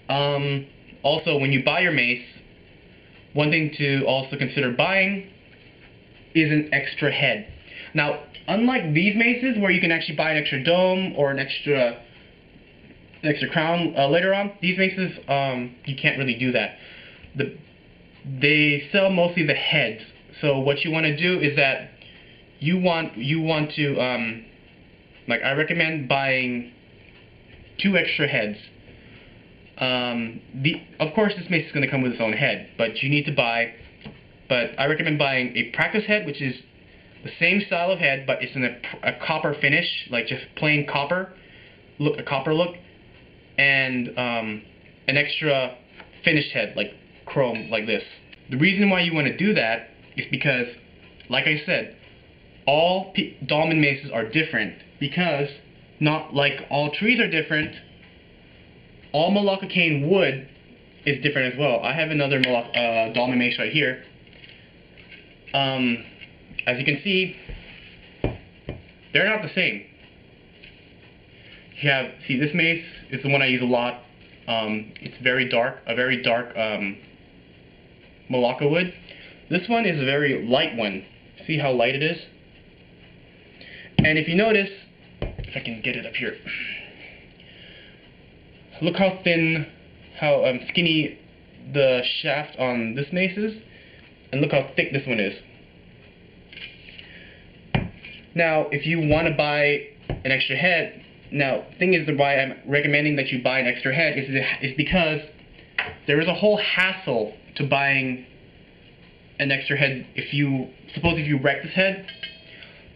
Also, when you buy your mace, one thing to also consider buying is an extra head. Now, unlike these maces where you can actually buy an extra dome or an extra crown later on, these maces, you can't really do that. They sell mostly the heads. So what you want to do is that you want to like, I recommend buying 2 extra heads. Of course this mace is going to come with its own head, but you need to buy. But I recommend buying a practice head, which is the same style of head, but it's in a copper finish, like just plain copper look, and an extra finished head, like chrome, like this. The reason why you want to do that is because, like I said, all dolmen maces are different, because not like all trees are different, all Malacca cane wood is different as well. I have another dolmen mace right here. As you can see, they're not the same. See, this mace is the one I use a lot. It's a very dark Malacca wood. This one is a very light one. See how light it is? And if you notice, if I can get it up here, look how thin, how skinny the shaft on this mace is, and look how thick this one is. Now, if you want to buy an extra head, now, the thing is, why I'm recommending that you buy an extra head is because there is a whole hassle to buying an extra head. Suppose if you wreck this head,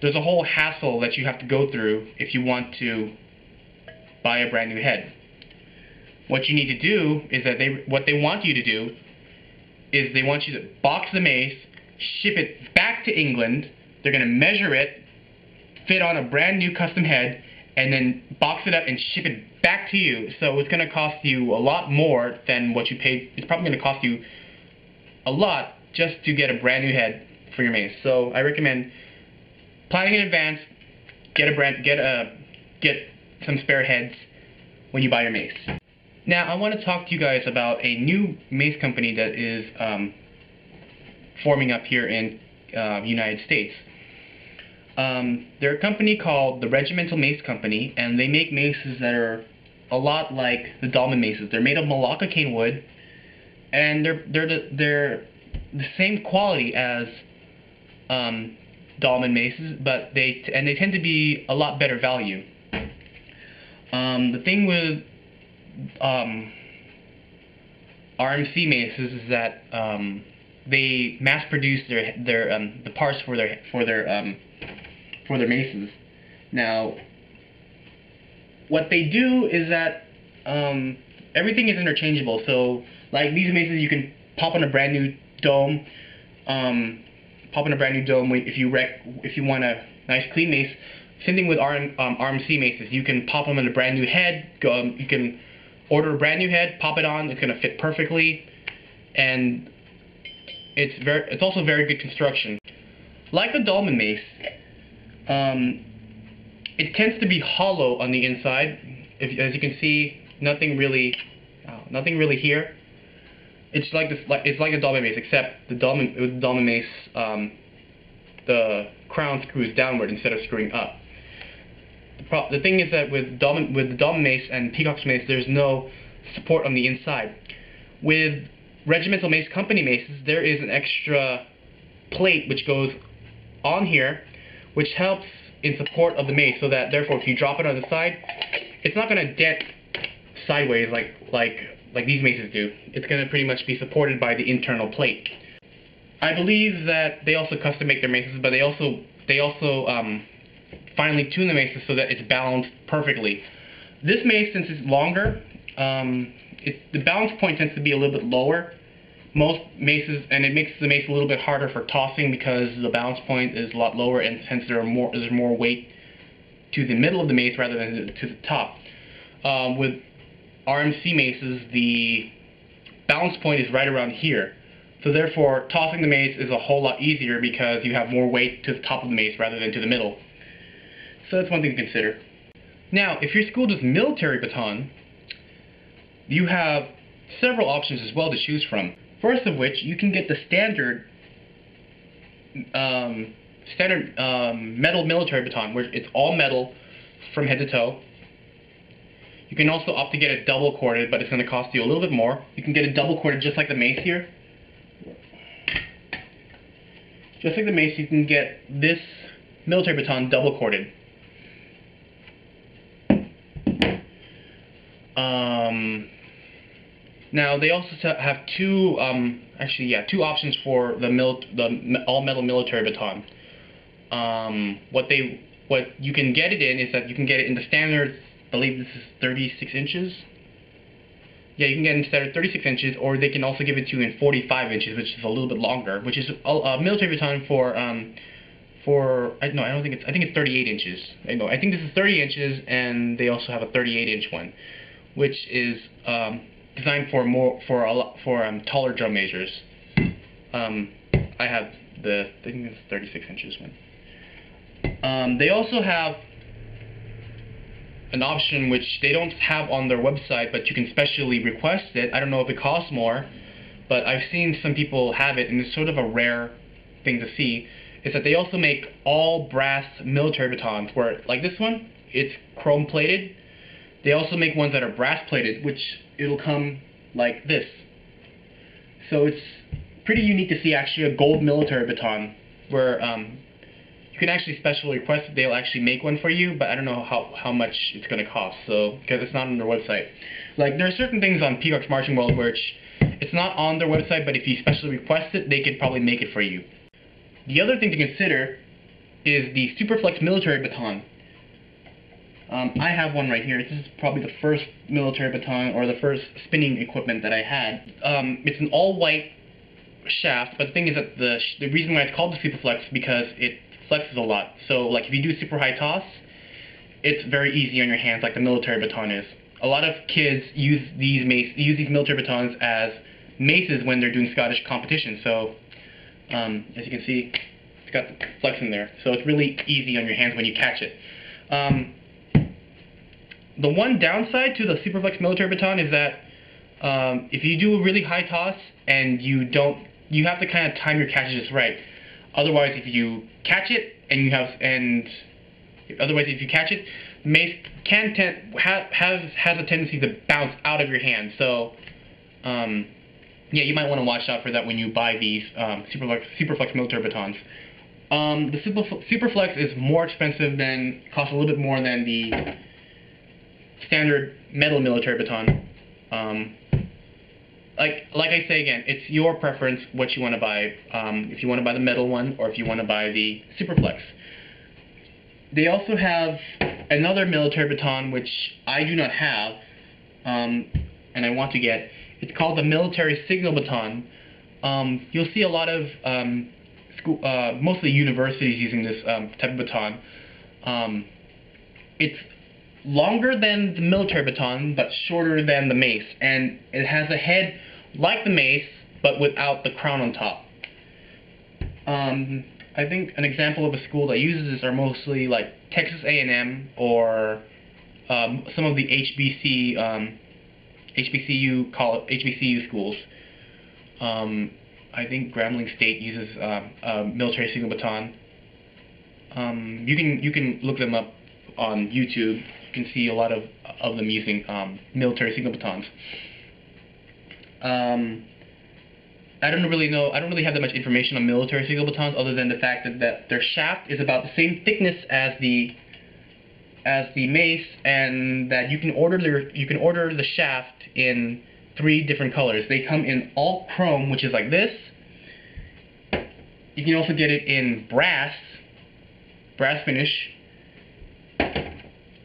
there's a whole hassle that you have to go through if you want to buy a brand new head. What you need to do is that what they want you to do is they want you to box the mace, ship it back to England. They're going to measure it, fit on a brand new custom head, and then box it up and ship it back to you. So it's going to cost you a lot more than what you paid. It's probably going to cost you a lot just to get a brand new head for your mace. So I recommend planning in advance. Get some spare heads when you buy your mace. Now I want to talk to you guys about a new mace company that is forming up here in the United States. They're a company called the Regimental Mace Company, and they make maces that are a lot like the dolmen maces. They're made of Malacca cane wood, and they're the same quality as dolmen maces, but they tend to be a lot better value. The thing with RMC maces is that they mass produce the parts for their maces. Now, what they do is that everything is interchangeable. So, like these maces, you can pop on a brand new dome. If you want a nice clean mace. Same thing with RMC maces. You can pop them in a brand new head. You can order a brand new head, pop it on. It's going to fit perfectly, and it's also very good construction. Like a dolmen mace, it tends to be hollow on the inside. As you can see, nothing really here. It's like a dolmen mace, except with the dolmen mace, the crown screws downward instead of screwing up. The thing is that with the dolmen mace and Peacock's mace, there's no support on the inside. With Regimental Mace Company maces, there is an extra plate which goes on here, which helps in support of the mace, so that therefore if you drop it on the side, it's not going to dent sideways like these maces do. It's going to pretty much be supported by the internal plate. I believe that they also custom make their maces, but they also finally tune the maces so that it's balanced perfectly. This mace, since it's longer, the balance point tends to be a little bit lower. Most maces, and it makes the mace a little bit harder for tossing because the balance point is a lot lower, and hence there's more weight to the middle of the mace rather than to the top. With RMC maces, the balance point is right around here. So therefore, tossing the mace is a whole lot easier because you have more weight to the top of the mace rather than to the middle. So that's one thing to consider. Now, if your school does military baton, you have several options as well to choose from. First of which, you can get the standard metal military baton, where it's all metal from head to toe. You can also opt to get it double corded, but it's going to cost you a little bit more. You can get it double corded just like the Mace here. Just like the Mace, you can get this military baton double corded. Now they also have two options for the all metal military baton. What you can get it in is that you can get it in the standard, I believe this is 36 inches. Yeah, you can get it in standard 36 inches, or they can also give it to you in 45 inches, which is a little bit longer, which is a military baton I think it's 38 inches. I think this is 30 inches, and they also have a 38-inch one, which is designed for taller drum majors. I think it's 36 inches one. They also have an option which they don't have on their website, but you can specially request it. I don't know if it costs more, but I've seen some people have it, and it's sort of a rare thing to see, is that they also make all brass military batons, where, like this one, it's chrome plated. They also make ones that are brass plated, which it'll come like this. So it's pretty unique to see actually a gold military baton, where you can actually specially request that they'll actually make one for you, but I don't know how much it's going to cost, so because it's not on their website. Like, there are certain things on Peacock's Marching World which it's not on their website, but if you specially request it, they could probably make it for you. The other thing to consider is the Superflex military baton. I have one right here. This is probably the first military baton, or the first spinning equipment that I had. It's an all-white shaft, but the thing is that the reason why it's called the Superflex is because it flexes a lot. So, like, if you do super high toss, it's very easy on your hands, like the military baton is. A lot of kids use these military batons as maces when they're doing Scottish competition. So, as you can see, it's got the flex in there. So it's really easy on your hands when you catch it. The one downside to the Superflex military baton is that if you do a really high toss and you have to kind of time your catches just right. Otherwise, if you catch it Mace has a tendency to bounce out of your hand. So, yeah, you might want to watch out for that when you buy these Superflex military batons. The Superflex is more expensive costs a little bit more than the standard metal military baton. Like I say again, it's your preference what you want to buy. If you want to buy the metal one, or if you want to buy the Superflex. They also have another military baton which I do not have, and I want to get. It's called the military signal baton. You'll see a lot of mostly universities using this type of baton. It's longer than the military baton, but shorter than the Mace, and it has a head like the Mace, but without the crown on top. I think an example of a school that uses this are mostly like Texas A&M, or some of the HBCU schools. I think Grambling State uses a military signal baton. You can look them up on YouTube. You can see a lot of them using military signal batons. I don't really have that much information on military signal batons, other than the fact that their shaft is about the same thickness as the Mace, and that you can order the shaft in 3 different colors. They come in all chrome, which is like this. You can also get it in brass finish,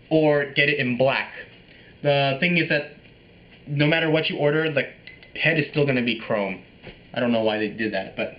or get it in black. The thing is that no matter what you order, the head is still going to be chrome. I don't know why they did that, but